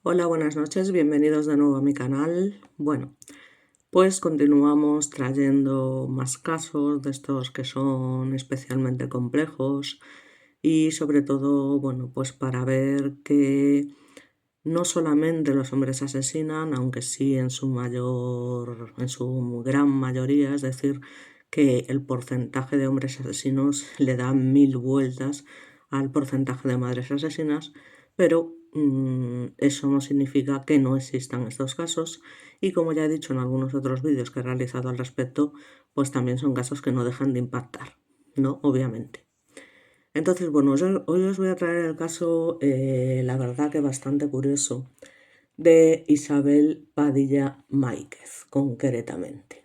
Hola, buenas noches, bienvenidos de nuevo a mi canal. Bueno, pues continuamos trayendo más casos de estos que son especialmente complejos y sobre todo, bueno, pues para ver que no solamente los hombres asesinan, aunque sí en su gran mayoría, es decir, que el porcentaje de hombres asesinos le da mil vueltas al porcentaje de madres asesinas, pero eso no significa que no existan estos casos y como ya he dicho en algunos otros vídeos que he realizado al respecto, pues también son casos que no dejan de impactar, ¿no? Obviamente. Entonces, bueno, hoy os voy a traer el caso, la verdad que bastante curioso, de Isabel Padilla Máiquez, concretamente,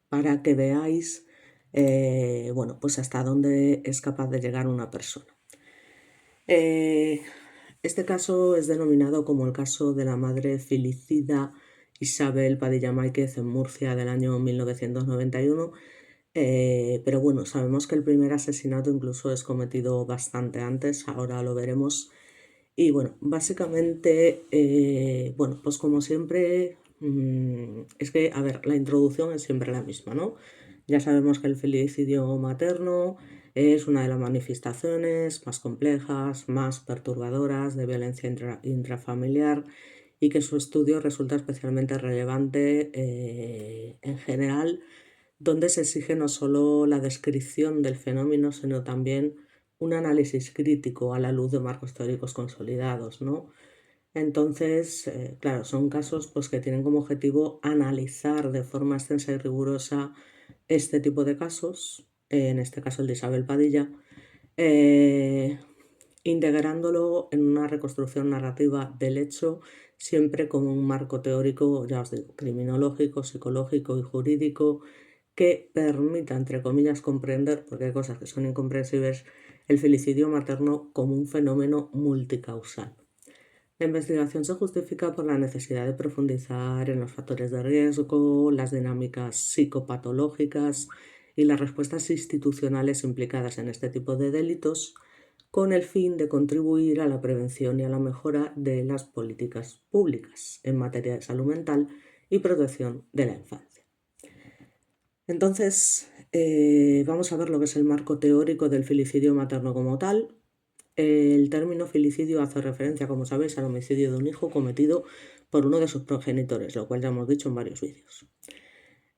para que veáis, bueno, pues hasta dónde es capaz de llegar una persona. Este caso es denominado como el caso de la madre filicida Isabel Padilla Máiquez en Murcia del año 1991. Pero bueno, sabemos que el primer asesinato incluso es cometido bastante antes, ahora lo veremos. Y bueno, básicamente, bueno, pues como siempre, es que, a ver, la introducción es siempre la misma, ¿no? Ya sabemos que el felicidio materno es una de las manifestaciones más complejas, más perturbadoras de violencia intrafamiliar y que su estudio resulta especialmente relevante en general, donde se exige no solo la descripción del fenómeno, sino también un análisis crítico a la luz de marcos teóricos consolidados, ¿no? Entonces, claro, son casos pues, que tienen como objetivo analizar de forma extensa y rigurosa este tipo de casos, en este caso el de Isabel Padilla, eh, integrándolo en una reconstrucción narrativa del hecho, siempre con un marco teórico, ya os digo, criminológico, psicológico y jurídico, que permita, entre comillas, comprender, porque hay cosas que son incomprensibles, el felicidio materno como un fenómeno multicausal. La investigación se justifica por la necesidad de profundizar en los factores de riesgo, las dinámicas psicopatológicas y las respuestas institucionales implicadas en este tipo de delitos, con el fin de contribuir a la prevención y a la mejora de las políticas públicas en materia de salud mental y protección de la infancia. Entonces, vamos a ver lo que es el marco teórico del felicidio materno como tal. El término felicidio hace referencia, como sabéis, al homicidio de un hijo cometido por uno de sus progenitores, lo cual ya hemos dicho en varios vídeos.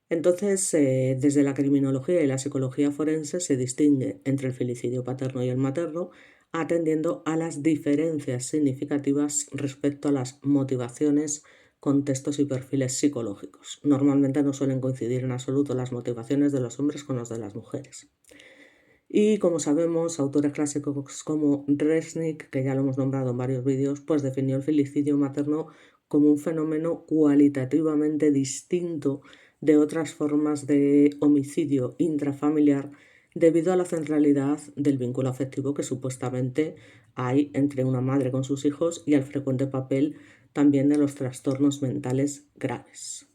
Entonces, desde la criminología y la psicología forense se distingue entre el felicidio paterno y el materno, atendiendo a las diferencias significativas respecto a las motivaciones, contextos y perfiles psicológicos. Normalmente no suelen coincidir en absoluto las motivaciones de los hombres con las de las mujeres. Y como sabemos, autores clásicos como Resnick, que ya lo hemos nombrado en varios vídeos, pues definió el felicidio materno como un fenómeno cualitativamente distinto de otras formas de homicidio intrafamiliar debido a la centralidad del vínculo afectivo que supuestamente hay entre una madre con sus hijos y al frecuente papel también de los trastornos mentales graves.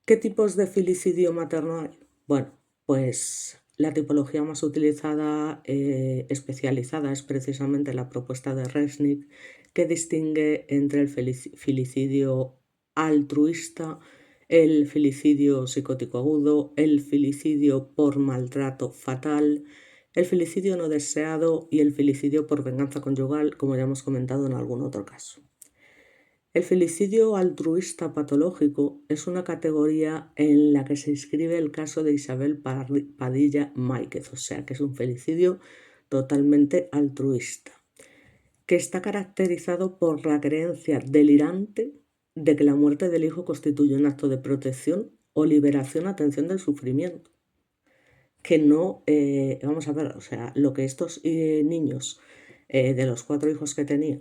¿Qué tipos de felicidio materno hay? Bueno, pues la tipología más utilizada, especializada, es precisamente la propuesta de Resnick, que distingue entre el felicidio altruista, el felicidio psicótico agudo, el felicidio por maltrato fatal, el felicidio no deseado y el felicidio por venganza conyugal, como ya hemos comentado en algún otro caso. El felicidio altruista patológico es una categoría en la que se inscribe el caso de Isabel Padilla Máiquez, o sea que es un felicidio totalmente altruista, que está caracterizado por la creencia delirante de que la muerte del hijo constituye un acto de protección o liberación, atención del sufrimiento. Que no, vamos a ver, o sea, lo que estos niños, de los 4 hijos que tenía,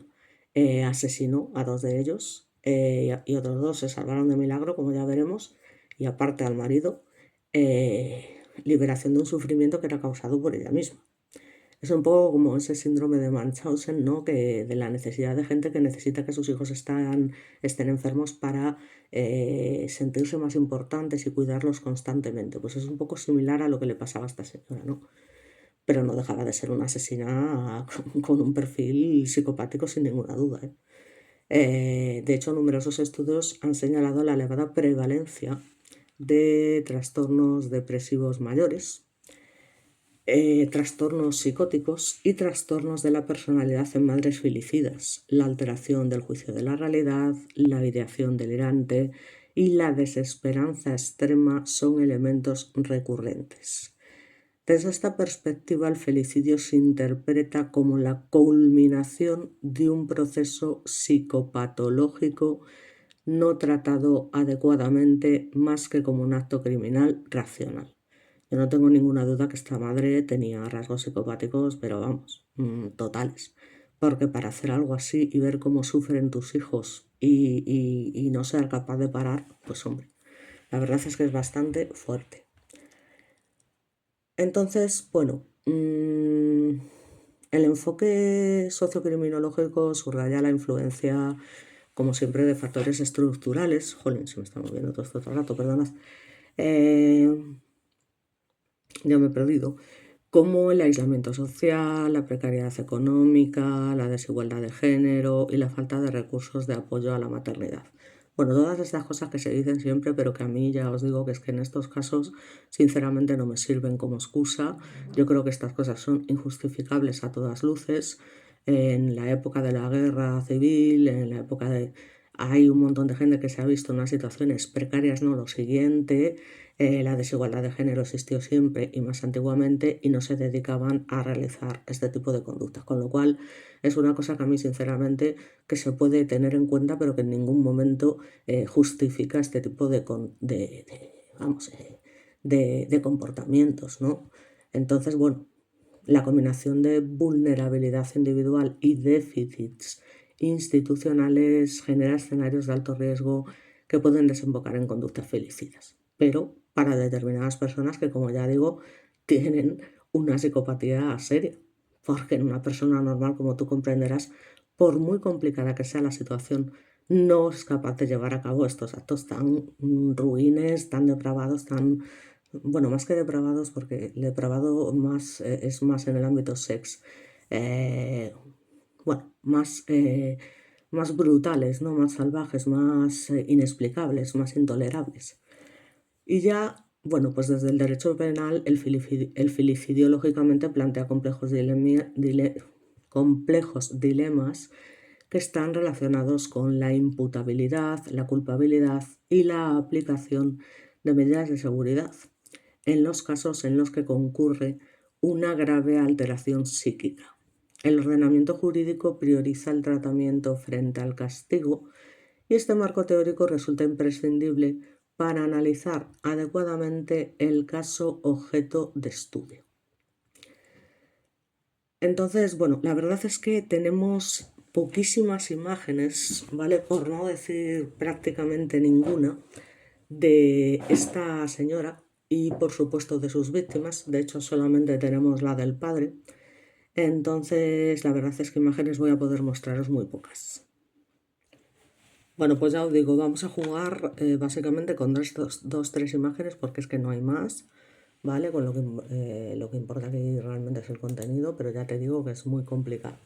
asesinó a 2 de ellos, y otros 2 se salvaron de milagro, como ya veremos, y aparte al marido, liberación de un sufrimiento que era causado por ella misma. Es un poco como ese síndrome de Munchausen, ¿no? Que de la necesidad de gente que necesita que sus hijos estén enfermos para sentirse más importantes y cuidarlos constantemente. Pues es un poco similar a lo que le pasaba a esta señora, ¿no? pero no dejaba de ser una asesina con un perfil psicopático sin ninguna duda, ¿eh? De hecho, numerosos estudios han señalado la elevada prevalencia de trastornos depresivos mayores, trastornos psicóticos y trastornos de la personalidad en madres filicidas, la alteración del juicio de la realidad, la ideación delirante y la desesperanza extrema son elementos recurrentes. Desde esta perspectiva, el felicidio se interpreta como la culminación de un proceso psicopatológico no tratado adecuadamente más que como un acto criminal racional. Yo no tengo ninguna duda que esta madre tenía rasgos psicopáticos, pero vamos, totales. Porque para hacer algo así y ver cómo sufren tus hijos y no ser capaz de parar, pues hombre, la verdad es que es bastante fuerte. Entonces, bueno, el enfoque sociocriminológico subraya la influencia, como siempre, de factores estructurales. Jolín, se me está moviendo todo esto todo el rato, perdonad. Ya me he perdido. Como el aislamiento social, la precariedad económica, la desigualdad de género y la falta de recursos de apoyo a la maternidad. Bueno, todas estas cosas que se dicen siempre, pero que a mí ya os digo que es que en estos casos sinceramente no me sirven como excusa. Yo creo que estas cosas son injustificables a todas luces. En la época de la guerra civil, en la época de... Hay un montón de gente que se ha visto en unas situaciones precarias, no lo siguiente. La desigualdad de género existió siempre y más antiguamente y no se dedicaban a realizar este tipo de conductas, con lo cual es una cosa que a mí sinceramente que se puede tener en cuenta pero que en ningún momento justifica este tipo de comportamientos, ¿no? Entonces, bueno, la combinación de vulnerabilidad individual y déficits institucionales genera escenarios de alto riesgo que pueden desembocar en conductas felicidas, pero para determinadas personas que, como ya digo, tienen una psicopatía seria, porque en una persona normal, como tú comprenderás, por muy complicada que sea la situación, no es capaz de llevar a cabo estos actos tan ruines, tan depravados, tan, bueno, más que depravados, porque depravado más, es más en el ámbito sex, eh, bueno, más brutales, ¿no? Más salvajes, más inexplicables, más intolerables. Y ya, bueno, pues desde el derecho penal, el filicidio lógicamente plantea complejos dilemas que están relacionados con la imputabilidad, la culpabilidad y la aplicación de medidas de seguridad en los casos en los que concurre una grave alteración psíquica. El ordenamiento jurídico prioriza el tratamiento frente al castigo y este marco teórico resulta imprescindible para analizar adecuadamente el caso objeto de estudio. Entonces, bueno, la verdad es que tenemos poquísimas imágenes, ¿vale? Por no decir prácticamente ninguna, de esta señora y por supuesto de sus víctimas. De hecho, solamente tenemos la del padre. Entonces, la verdad es que imágenes voy a poder mostraros muy pocas. Bueno, pues ya os digo, vamos a jugar básicamente con dos, tres imágenes porque es que no hay más, ¿vale? Con lo que importa aquí realmente es el contenido, pero ya te digo que es muy complicado.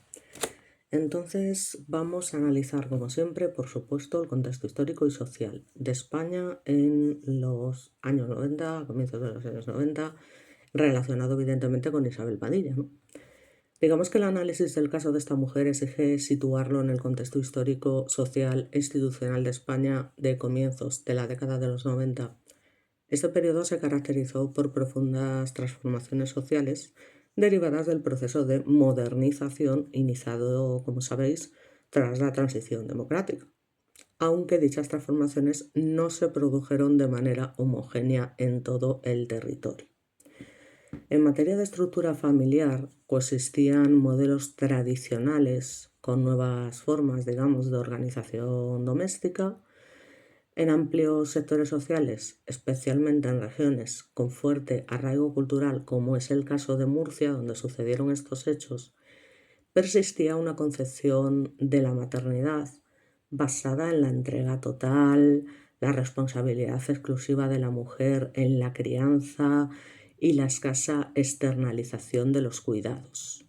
Entonces vamos a analizar, como siempre, por supuesto, el contexto histórico y social de España en los años 90, a comienzos de los años 90, relacionado evidentemente con Isabel Padilla, ¿no? Digamos que el análisis del caso de esta mujer exige situarlo en el contexto histórico, social e institucional de España de comienzos de la década de los 90. Este periodo se caracterizó por profundas transformaciones sociales derivadas del proceso de modernización iniciado, como sabéis, tras la transición democrática, aunque dichas transformaciones no se produjeron de manera homogénea en todo el territorio. En materia de estructura familiar, coexistían modelos tradicionales con nuevas formas, digamos, de organización doméstica. En amplios sectores sociales, especialmente en regiones con fuerte arraigo cultural, como es el caso de Murcia, donde sucedieron estos hechos, persistía una concepción de la maternidad basada en la entrega total, la responsabilidad exclusiva de la mujer en la crianza y la escasa externalización de los cuidados.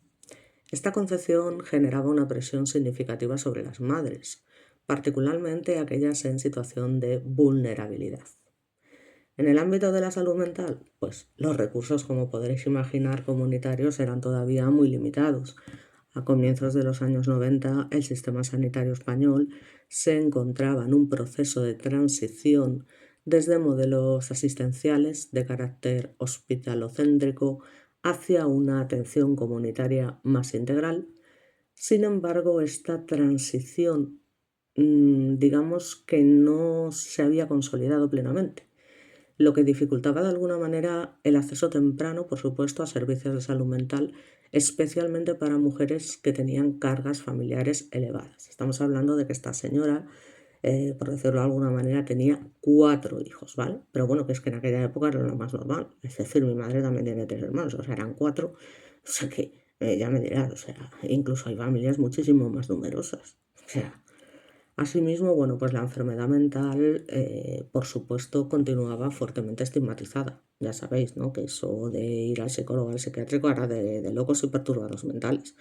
Esta concepción generaba una presión significativa sobre las madres, particularmente aquellas en situación de vulnerabilidad. En el ámbito de la salud mental, pues los recursos, como podréis imaginar, comunitarios eran todavía muy limitados. A comienzos de los años 90, el sistema sanitario español se encontraba en un proceso de transición desde modelos asistenciales de carácter hospitalocéntrico hacia una atención comunitaria más integral. Sin embargo, esta transición, digamos que no se había consolidado plenamente, lo que dificultaba de alguna manera el acceso temprano, por supuesto, a servicios de salud mental, especialmente para mujeres que tenían cargas familiares elevadas. Estamos hablando de que esta señora, por decirlo de alguna manera, tenía 4 hijos, ¿vale? Pero bueno, que es que en aquella época era lo más normal. Es decir, mi madre también tiene 3 hermanos, o sea, eran 4. O sea que, ya me dirás, o sea, incluso hay familias muchísimo más numerosas. O sea, asimismo, bueno, pues la enfermedad mental, por supuesto, continuaba fuertemente estigmatizada. Ya sabéis, ¿no? Que eso de ir al psicólogo, al psiquiátrico, era de locos y perturbados mentales,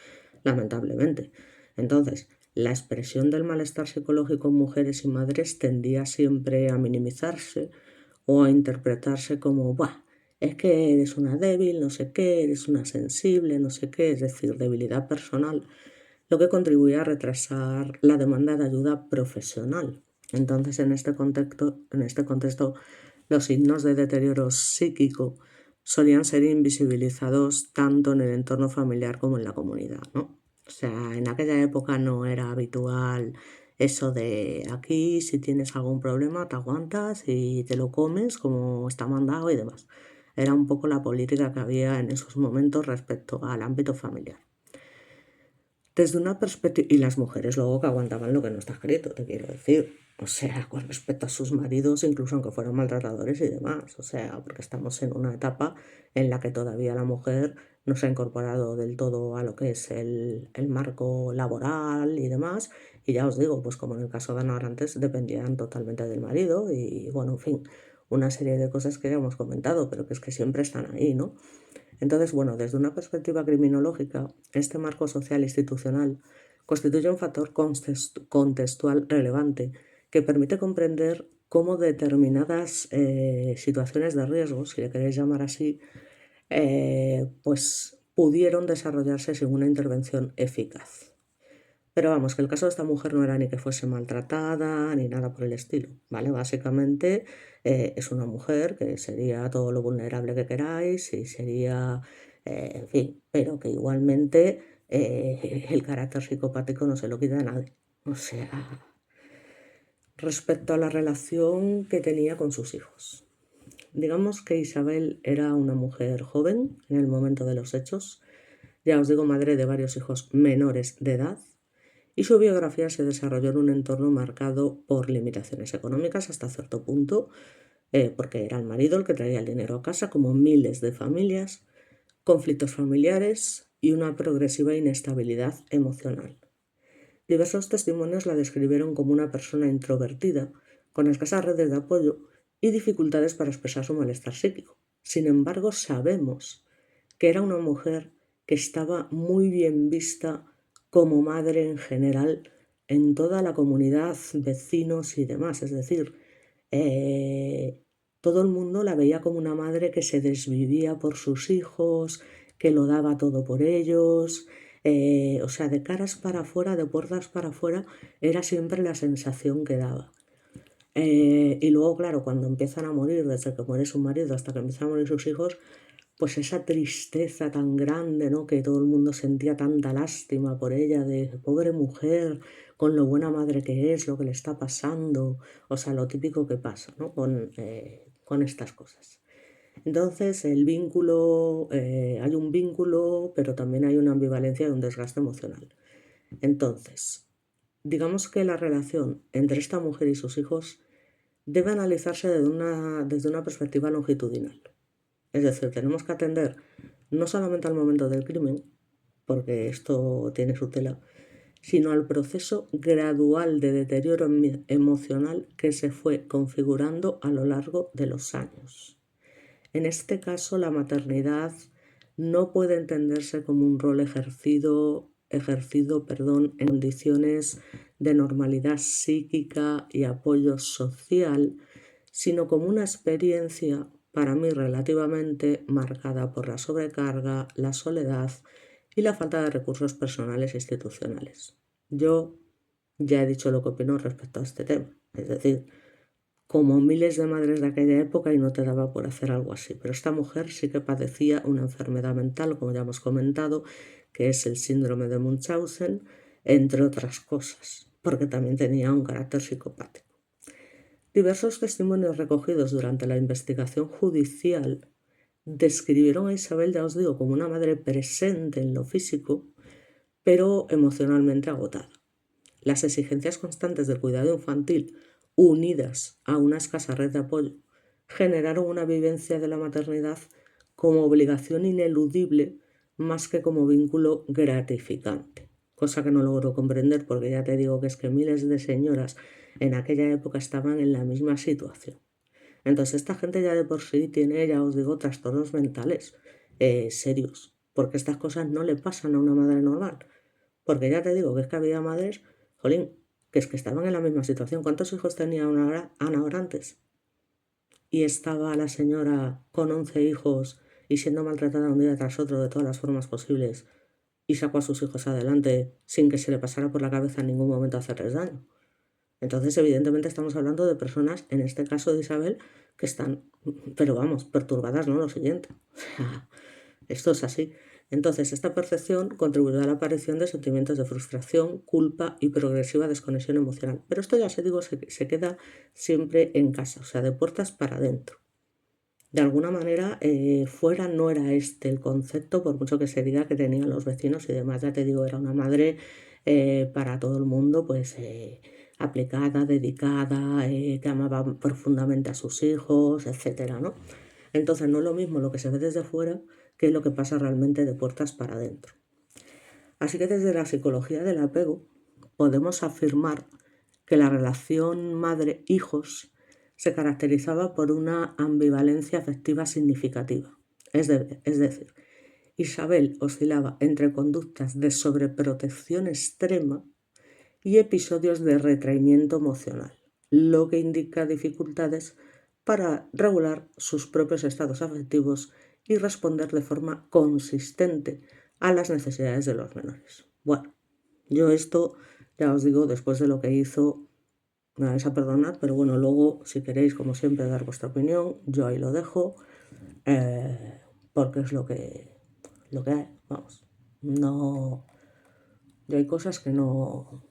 lamentablemente. Entonces, la expresión del malestar psicológico en mujeres y madres tendía siempre a minimizarse o a interpretarse como, ¡buah! Es que eres una débil, no sé qué, eres una sensible, no sé qué, es decir, debilidad personal, lo que contribuye a retrasar la demanda de ayuda profesional. Entonces, en este contexto, los signos de deterioro psíquico solían ser invisibilizados tanto en el entorno familiar como en la comunidad, ¿no? O sea, en aquella época no era habitual eso de aquí si tienes algún problema te aguantas y te lo comes como está mandado y demás. Era un poco la política que había en esos momentos respecto al ámbito familiar. Desde una perspectiva, y las mujeres luego que aguantaban lo que no está escrito, te quiero decir. O sea, con respecto a sus maridos, incluso aunque fueran maltratadores y demás. O sea, porque estamos en una etapa en la que todavía la mujer no se ha incorporado del todo a lo que es el marco laboral y demás. Y ya os digo, pues como en el caso de Ana Orantes, dependían totalmente del marido y bueno, en fin, una serie de cosas que ya hemos comentado, pero que es que siempre están ahí, ¿no? Entonces, bueno, desde una perspectiva criminológica, este marco social institucional constituye un factor contextual relevante que permite comprender cómo determinadas situaciones de riesgo, si le queréis llamar así, pues pudieron desarrollarse sin una intervención eficaz. Pero vamos, que el caso de esta mujer no era ni que fuese maltratada ni nada por el estilo, ¿vale? Básicamente es una mujer que sería todo lo vulnerable que queráis y sería, en fin, pero que igualmente el carácter psicopático no se lo quita a nadie. O sea, respecto a la relación que tenía con sus hijos. Digamos que Isabel era una mujer joven en el momento de los hechos, ya os digo, madre de varios hijos menores de edad, y su biografía se desarrolló en un entorno marcado por limitaciones económicas hasta cierto punto, porque era el marido el que traía el dinero a casa, como miles de familias, conflictos familiares y una progresiva inestabilidad emocional. Diversos testimonios la describieron como una persona introvertida, con escasas redes de apoyo y dificultades para expresar su malestar psíquico. Sin embargo, sabemos que era una mujer que estaba muy bien vista como madre en general en toda la comunidad, vecinos y demás. Es decir, eh, todo el mundo la veía como una madre que se desvivía por sus hijos, que lo daba todo por ellos. O sea, de caras para afuera, de puertas para afuera, era siempre la sensación que daba. Y luego, claro, cuando empiezan a morir, desde que muere su marido hasta que empiezan a morir sus hijos, pues esa tristeza tan grande, ¿no? Que todo el mundo sentía tanta lástima por ella, de pobre mujer, con lo buena madre que es, lo que le está pasando, o sea, lo típico que pasa, ¿no? Con estas cosas. Entonces, hay un vínculo, pero también hay una ambivalencia y un desgaste emocional. Entonces, digamos que la relación entre esta mujer y sus hijos debe analizarse desde una perspectiva longitudinal. Es decir, tenemos que atender no solamente al momento del crimen, porque esto tiene su tela, sino al proceso gradual de deterioro emocional que se fue configurando a lo largo de los años. En este caso, la maternidad no puede entenderse como un rol ejercido, en condiciones de normalidad psíquica y apoyo social, sino como una experiencia para mí relativamente marcada por la sobrecarga, la soledad y la falta de recursos personales e institucionales. Yo ya he dicho lo que opino respecto a este tema, es decir, como miles de madres de aquella época y no te daba por hacer algo así. Pero esta mujer sí que padecía una enfermedad mental, como ya hemos comentado, que es el síndrome de Munchausen, entre otras cosas, porque también tenía un carácter psicopático. Diversos testimonios recogidos durante la investigación judicial describieron a Isabel, ya os digo, como una madre presente en lo físico, pero emocionalmente agotada. Las exigencias constantes del cuidado infantil, unidas a una escasa red de apoyo, generaron una vivencia de la maternidad como obligación ineludible más que como vínculo gratificante, cosa que no logro comprender porque ya te digo que es que miles de señoras en aquella época estaban en la misma situación. Entonces esta gente ya de por sí tiene, ya os digo, trastornos mentales serios, porque estas cosas no le pasan a una madre normal. Porque ya te digo que es que había madres, jolín, que es que estaban en la misma situación. ¿Cuántos hijos tenía Ana Orantes? Y estaba la señora con 11 hijos y siendo maltratada un día tras otro de todas las formas posibles y sacó a sus hijos adelante sin que se le pasara por la cabeza en ningún momento hacerles daño. Entonces, evidentemente estamos hablando de personas, en este caso de Isabel, que están, pero vamos, perturbadas, ¿no? Lo siguiente. O sea, esto es así. Entonces, esta percepción contribuyó a la aparición de sentimientos de frustración, culpa y progresiva desconexión emocional. Pero esto ya se digo, se queda siempre en casa, o sea, de puertas para adentro. De alguna manera, fuera no era este el concepto, por mucho que se diga que tenían los vecinos y demás. Ya te digo, era una madre para todo el mundo, pues aplicada, dedicada, que amaba profundamente a sus hijos, etcétera, ¿no? Entonces, no es lo mismo lo que se ve desde fuera que lo que pasa realmente de puertas para adentro. Así que desde la psicología del apego podemos afirmar que la relación madre-hijos se caracterizaba por una ambivalencia afectiva significativa. Es decir, Isabel oscilaba entre conductas de sobreprotección extrema y episodios de retraimiento emocional, lo que indica dificultades para regular sus propios estados afectivos y responder de forma consistente a las necesidades de los menores. Bueno, yo esto ya os digo, después de lo que hizo, me vais a perdonar, pero bueno, luego si queréis, como siempre, dar vuestra opinión, yo ahí lo dejo, porque es lo que hay, vamos. No, yo hay cosas que no,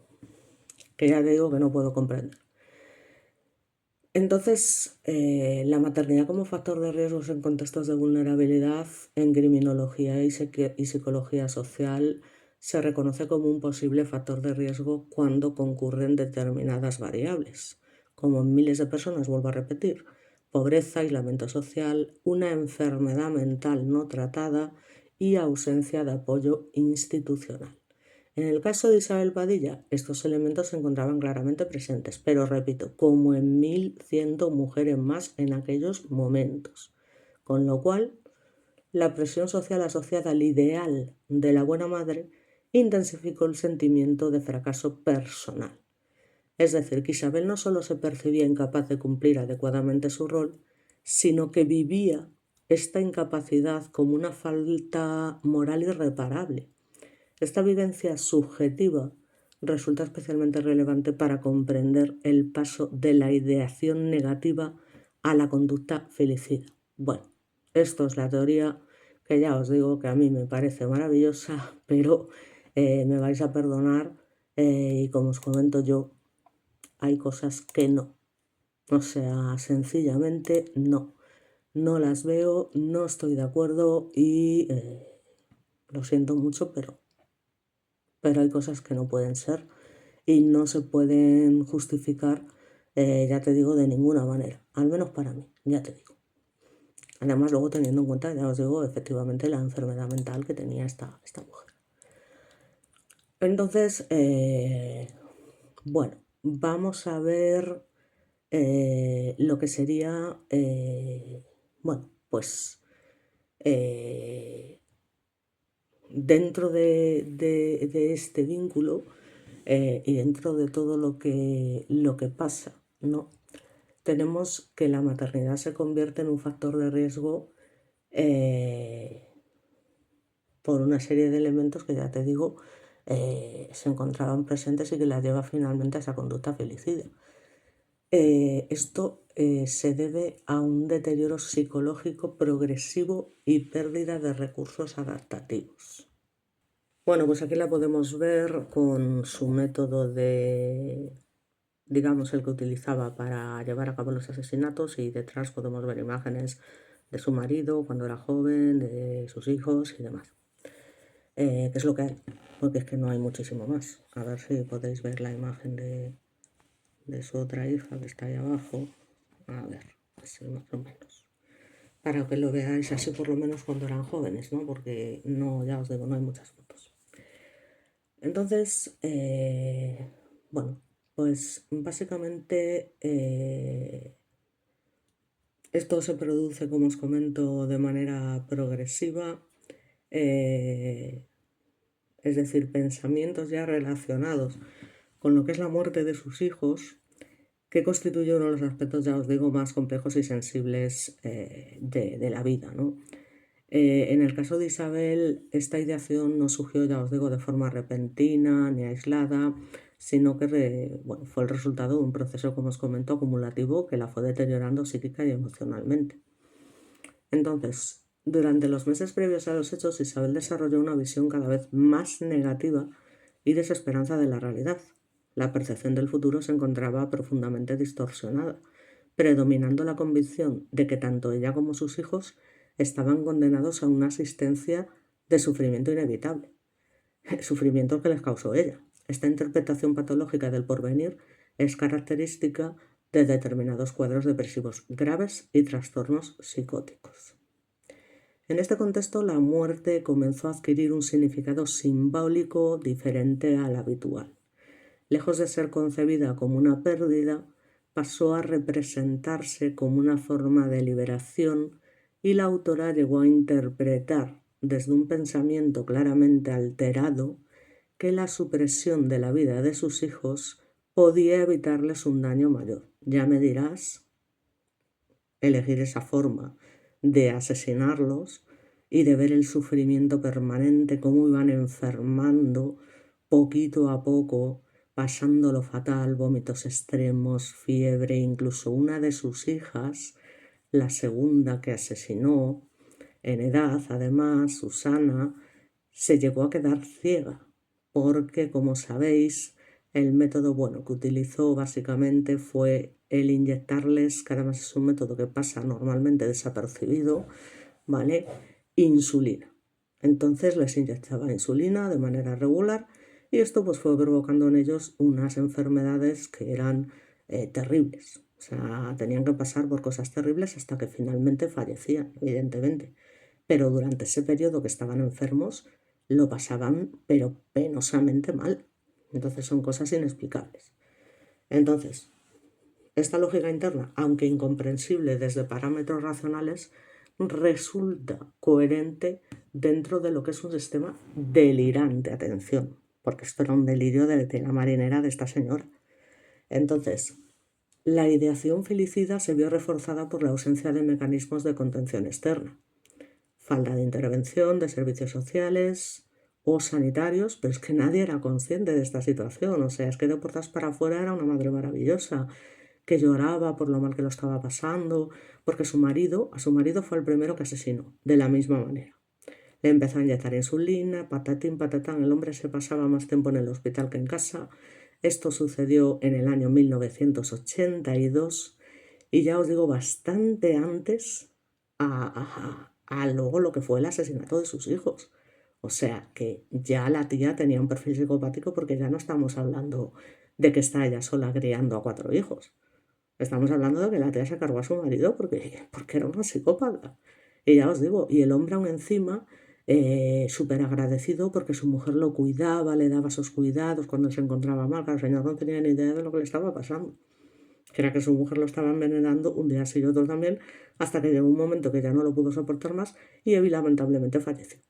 que ya digo que no puedo comprender. Entonces, la maternidad como factor de riesgos en contextos de vulnerabilidad en criminología y psicología social se reconoce como un posible factor de riesgo cuando concurren determinadas variables, como en miles de personas, vuelvo a repetir, pobreza, aislamiento social, una enfermedad mental no tratada y ausencia de apoyo institucional. En el caso de Isabel Padilla, estos elementos se encontraban claramente presentes, pero repito, como en 1100 mujeres más en aquellos momentos. Con lo cual, la presión social asociada al ideal de la buena madre intensificó el sentimiento de fracaso personal. Es decir, que Isabel no solo se percibía incapaz de cumplir adecuadamente su rol, sino que vivía esta incapacidad como una falta moral irreparable. Esta vivencia subjetiva resulta especialmente relevante para comprender el paso de la ideación negativa a la conducta felicida. Bueno, esto es la teoría que ya os digo que a mí me parece maravillosa, pero me vais a perdonar y como os comento yo, hay cosas que no. O sea, sencillamente no. No las veo, no estoy de acuerdo y lo siento mucho, pero hay cosas que no pueden ser y no se pueden justificar, ya te digo, de ninguna manera, al menos para mí, ya te digo. Además, luego teniendo en cuenta, ya os digo, efectivamente la enfermedad mental que tenía esta mujer. Entonces, bueno, vamos a ver lo que sería, bueno, pues dentro de este vínculo y dentro de todo lo que pasa, ¿no? Tenemos que la maternidad se convierte en un factor de riesgo por una serie de elementos que ya te digo se encontraban presentes y que la lleva finalmente a esa conducta felicida. Esto se debe a un deterioro psicológico progresivo y pérdida de recursos adaptativos. Bueno, pues aquí la podemos ver con su método digamos, el que utilizaba para llevar a cabo los asesinatos, y detrás podemos ver imágenes de su marido cuando era joven, de sus hijos y demás. ¿Qué es lo que hay? Porque es que no hay muchísimo más. A ver si podéis ver la imagen de su otra hija que está ahí abajo. A ver, así más o menos. Para que lo veáis así por lo menos cuando eran jóvenes, ¿no? Porque no, ya os digo, no hay muchas fotos. Entonces, bueno, pues básicamente esto se produce, como os comento, de manera progresiva, es decir, pensamientos ya relacionados con lo que es la muerte de sus hijos, que constituye uno de los aspectos, ya os digo, más complejos y sensibles de la vida, ¿no? En el caso de Isabel, esta ideación no surgió, ya os digo, de forma repentina ni aislada, sino que bueno, fue el resultado de un proceso, como os comento, acumulativo que la fue deteriorando psíquica y emocionalmente. Entonces, durante los meses previos a los hechos, Isabel desarrolló una visión cada vez más negativa y desesperanza de la realidad. La percepción del futuro se encontraba profundamente distorsionada, predominando la convicción de que tanto ella como sus hijos estaban condenados a una existencia de sufrimiento inevitable, sufrimiento que les causó ella. Esta interpretación patológica del porvenir es característica de determinados cuadros depresivos graves y trastornos psicóticos. En este contexto, la muerte comenzó a adquirir un significado simbólico diferente al habitual. Lejos de ser concebida como una pérdida, pasó a representarse como una forma de liberación, y la autora llegó a interpretar desde un pensamiento claramente alterado que la supresión de la vida de sus hijos podía evitarles un daño mayor. Ya me dirás, elegir esa forma de asesinarlos y de ver el sufrimiento permanente, cómo iban enfermando poquito a poco, pasándolo fatal, vómitos extremos, fiebre. Incluso una de sus hijas, la segunda que asesinó, en edad además, Susana, se llegó a quedar ciega, porque, como sabéis, el método bueno que utilizó básicamente fue el inyectarles, que además es un método que pasa normalmente desapercibido, ¿vale? Insulina. Entonces les inyectaba insulina de manera regular, y esto pues fue provocando en ellos unas enfermedades que eran terribles. O sea, tenían que pasar por cosas terribles hasta que finalmente fallecían, evidentemente. Pero durante ese periodo que estaban enfermos, lo pasaban pero penosamente mal. Entonces son cosas inexplicables. Entonces, esta lógica interna, aunque incomprensible desde parámetros racionales, resulta coherente dentro de lo que es un sistema delirante, atención, porque esto era un delirio de la marinera de esta señora. Entonces, la ideación filicida se vio reforzada por la ausencia de mecanismos de contención externa, falta de intervención de servicios sociales o sanitarios, pero es que nadie era consciente de esta situación. O sea, es que de puertas para afuera era una madre maravillosa, que lloraba por lo mal que lo estaba pasando, porque a su marido fue el primero que asesinó, de la misma manera. Le empezó a inyectar insulina, patatín, patatán, el hombre se pasaba más tiempo en el hospital que en casa. Esto sucedió en el año 1982, y ya os digo, bastante antes a luego lo que fue el asesinato de sus hijos. O sea que ya la tía tenía un perfil psicopático, porque ya no estamos hablando de que está ella sola criando a 4 hijos. Estamos hablando de que la tía se cargó a su marido porque era una psicópata. Y ya os digo, y el hombre aún encima súper agradecido porque su mujer lo cuidaba, le daba sus cuidados cuando se encontraba mal, que el señor no tenía ni idea de lo que le estaba pasando. que era que su mujer lo estaba envenenando un día sí y otro también, hasta que llegó un momento que ya no lo pudo soportar más y Evi lamentablemente falleció.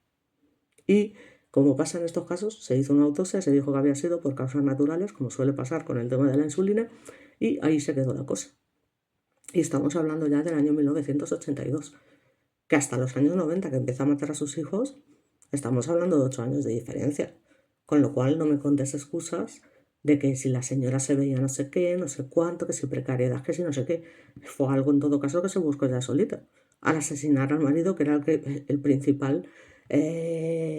Y como pasa en estos casos, se hizo una autopsia, se dijo que había sido por causas naturales, como suele pasar con el tema de la insulina, y ahí se quedó la cosa. Y estamos hablando ya del año 1982, que hasta los años 90, que empieza a matar a sus hijos, estamos hablando de 8 años de diferencia. Con lo cual no me contes excusas de que si la señora se veía no sé qué, no sé cuánto, que si precariedad, que si no sé qué. Fue algo en todo caso que se buscó ya solita. Al asesinar al marido, que era el principal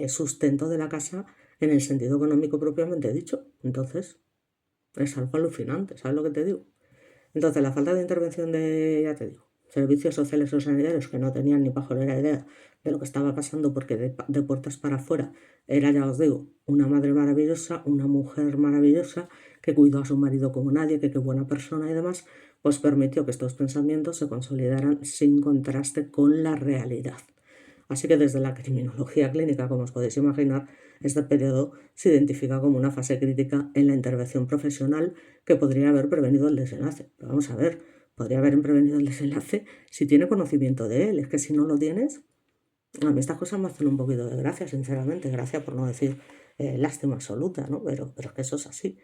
sustento de la casa en el sentido económico propiamente dicho. Entonces, es algo alucinante, ¿sabes lo que te digo? Entonces, la falta de intervención de, ya te digo, servicios sociales o sanitarios que no tenían ni pajolera idea de lo que estaba pasando porque de puertas para afuera era, ya os digo, una madre maravillosa, una mujer maravillosa que cuidó a su marido como nadie, que qué buena persona y demás, pues permitió que estos pensamientos se consolidaran sin contraste con la realidad. Así que desde la criminología clínica, como os podéis imaginar, este periodo se identifica como una fase crítica en la intervención profesional que podría haber prevenido el desenlace. Pero vamos a ver, podría haber prevenido el desenlace si tiene conocimiento de él. Es que si no lo tienes, a mí estas cosas me hacen un poquito de gracia, sinceramente. Gracia por no decir lástima absoluta, ¿no? Pero es que eso es así.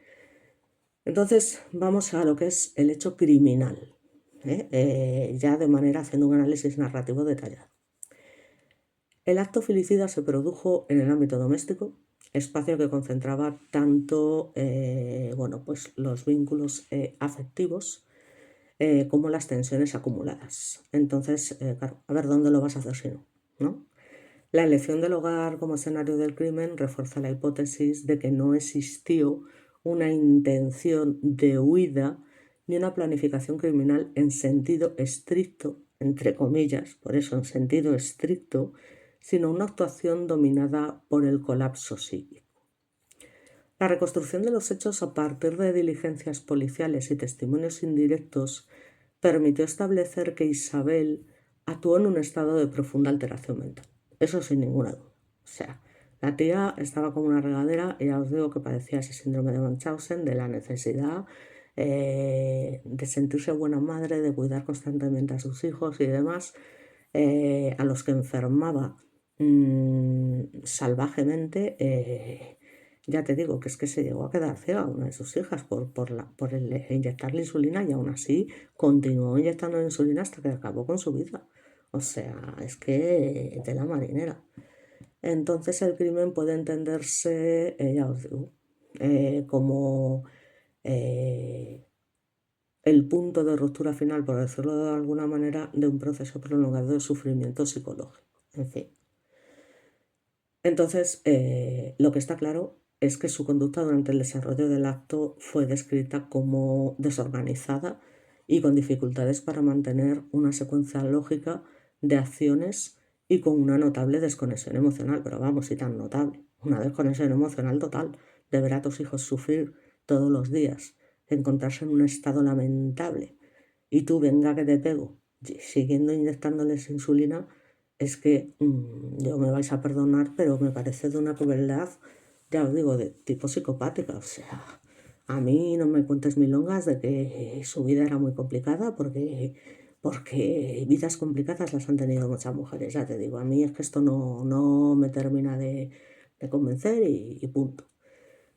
Entonces vamos a lo que es el hecho criminal, ya de manera haciendo un análisis narrativo detallado. El acto filicida se produjo en el ámbito doméstico, espacio que concentraba tanto bueno, pues los vínculos afectivos como las tensiones acumuladas. Entonces, claro, a ver dónde lo vas a hacer si no, ¿no? La elección del hogar como escenario del crimen refuerza la hipótesis de que no existió una intención de huida ni una planificación criminal en sentido estricto, entre comillas, por eso en sentido estricto, sino una actuación dominada por el colapso psíquico. La reconstrucción de los hechos a partir de diligencias policiales y testimonios indirectos permitió establecer que Isabel actuó en un estado de profunda alteración mental. Eso sin ninguna duda. O sea, la tía estaba como una regadera y ya os digo que padecía ese síndrome de Munchausen, de la necesidad de sentirse buena madre, de cuidar constantemente a sus hijos y demás, a los que enfermaba salvajemente. Ya te digo que es que se llegó a quedar ciega una de sus hijas por el inyectarle insulina y aún así continuó inyectando insulina hasta que acabó con su vida. O sea, es que de la marinera. Entonces el crimen puede entenderse, ya os digo, como eh, el punto de ruptura final, por decirlo de alguna manera, de un proceso prolongado de sufrimiento psicológico. En fin. Entonces, lo que está claro es que su conducta durante el desarrollo del acto fue descrita como desorganizada y con dificultades para mantener una secuencia lógica de acciones y con una notable desconexión emocional. Pero vamos, y tan notable, una desconexión emocional total de ver a tus hijos sufrir todos los días, encontrarse en un estado lamentable y tú venga que te pego, siguiendo inyectándoles insulina, es que yo me vais a perdonar, pero me parece de una crueldad, ya os digo, de tipo psicopática. O sea, a mí no me cuentes milongas de que su vida era muy complicada porque vidas complicadas las han tenido muchas mujeres, ya te digo. A mí es que esto no me termina de convencer y punto.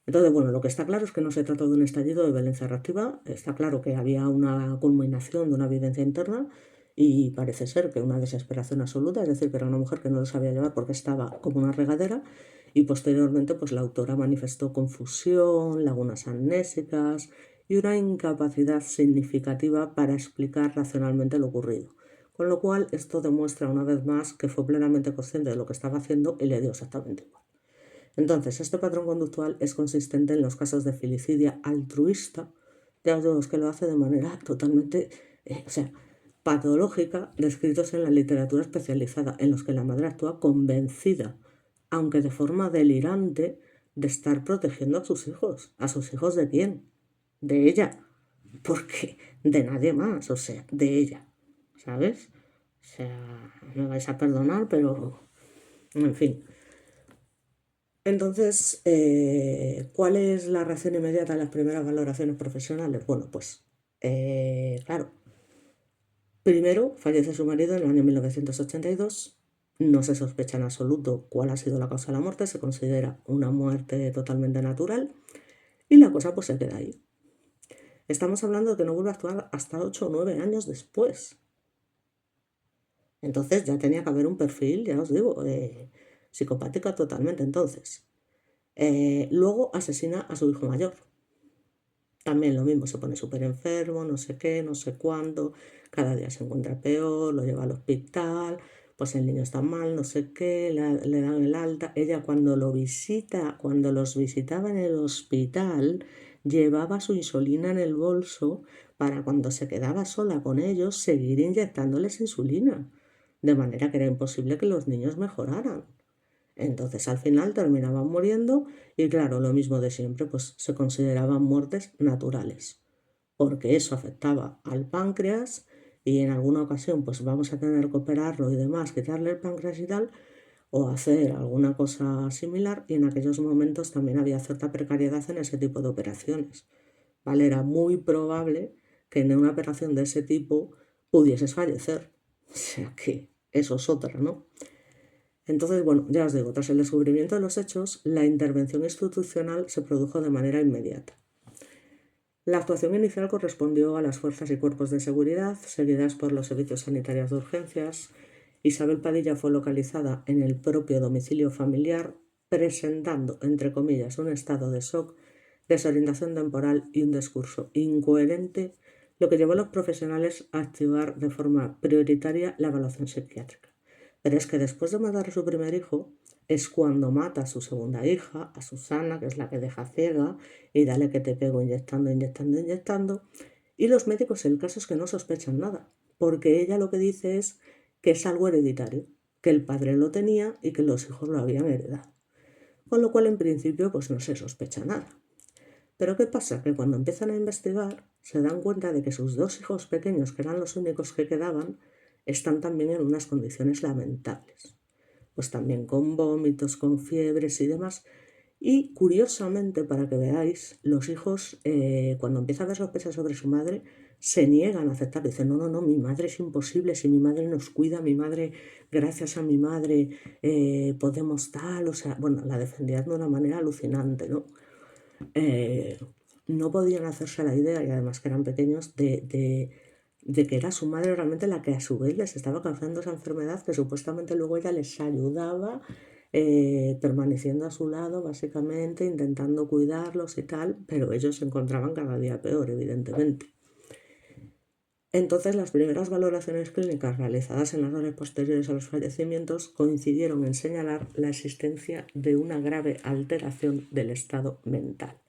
Entonces, bueno, lo que está claro es que no se trata de un estallido de violencia reactiva, está claro que había una culminación de una vivencia interna y parece ser que una desesperación absoluta, es decir, que era una mujer que no lo sabía llevar porque estaba como una regadera y posteriormente pues la autora manifestó confusión, lagunas amnésicas y una incapacidad significativa para explicar racionalmente lo ocurrido. Con lo cual, esto demuestra una vez más que fue plenamente consciente de lo que estaba haciendo y le dio exactamente igual. Entonces, este patrón conductual es consistente en los casos de filicidia altruista, ya os digo, es que lo hace de manera totalmente, o sea, patológica, descritos en la literatura especializada, en los que la madre actúa convencida, aunque de forma delirante, de estar protegiendo a sus hijos. ¿A sus hijos de quién? De ella. Porque de nadie más, o sea, de ella. ¿Sabes? O sea, me vais a perdonar, pero, en fin. Entonces, ¿cuál es la reacción inmediata a las primeras valoraciones profesionales? Bueno, pues Claro, primero fallece su marido en el año 1982. No se sospecha en absoluto cuál ha sido la causa de la muerte, se considera una muerte totalmente natural y la cosa pues se queda ahí. Estamos hablando de que no vuelve a actuar hasta 8 o 9 años después. Entonces ya tenía que haber un perfil, ya os digo, psicopática totalmente. Entonces, luego asesina a su hijo mayor. También lo mismo, se pone súper enfermo, no sé qué, no sé cuándo, cada día se encuentra peor, lo lleva al hospital, pues el niño está mal, no sé qué, le dan el alta. Ella cuando cuando los visitaba en el hospital, llevaba su insulina en el bolso para cuando se quedaba sola con ellos seguir inyectándoles insulina, de manera que era imposible que los niños mejoraran. Entonces al final terminaban muriendo y claro, lo mismo de siempre, pues se consideraban muertes naturales, porque eso afectaba al páncreas y en alguna ocasión pues vamos a tener que operarlo y demás, quitarle el páncreas y tal, o hacer alguna cosa similar y en aquellos momentos también había cierta precariedad en ese tipo de operaciones, ¿vale? Era muy probable que en una operación de ese tipo pudieses fallecer, o sea que eso es otra, ¿no? Entonces, bueno, ya os digo, tras el descubrimiento de los hechos, la intervención institucional se produjo de manera inmediata. La actuación inicial correspondió a las fuerzas y cuerpos de seguridad, seguidas por los servicios sanitarios de urgencias. Isabel Padilla fue localizada en el propio domicilio familiar, presentando, entre comillas, un estado de shock, desorientación temporal y un discurso incoherente, lo que llevó a los profesionales a activar de forma prioritaria la evaluación psiquiátrica. Pero es que después de matar a su primer hijo, es cuando mata a su segunda hija, a Susana, que es la que deja ciega, y dale que te pego inyectando, inyectando, inyectando. Y los médicos, el caso es que no sospechan nada, porque ella lo que dice es que es algo hereditario, que el padre lo tenía y que los hijos lo habían heredado. Con lo cual, en principio, pues no se sospecha nada. Pero ¿qué pasa? Que cuando empiezan a investigar, se dan cuenta de que sus dos hijos pequeños, que eran los únicos que quedaban, están también en unas condiciones lamentables. Pues también con vómitos, con fiebres y demás. Y curiosamente, para que veáis, los hijos, cuando empieza a haber sospechas sobre su madre, se niegan a aceptarlo. Dicen, no, no, no, mi madre es imposible, si mi madre nos cuida, mi madre, gracias a mi madre, podemos tal, o sea, bueno, la defendían de una manera alucinante, ¿no? Eh, no podían hacerse la idea, y además que eran pequeños, de que era su madre realmente la que a su vez les estaba causando esa enfermedad, que supuestamente luego ella les ayudaba, permaneciendo a su lado, básicamente, intentando cuidarlos y tal, pero ellos se encontraban cada día peor, evidentemente. Entonces, las primeras valoraciones clínicas realizadas en las horas posteriores a los fallecimientos coincidieron en señalar la existencia de una grave alteración del estado mental.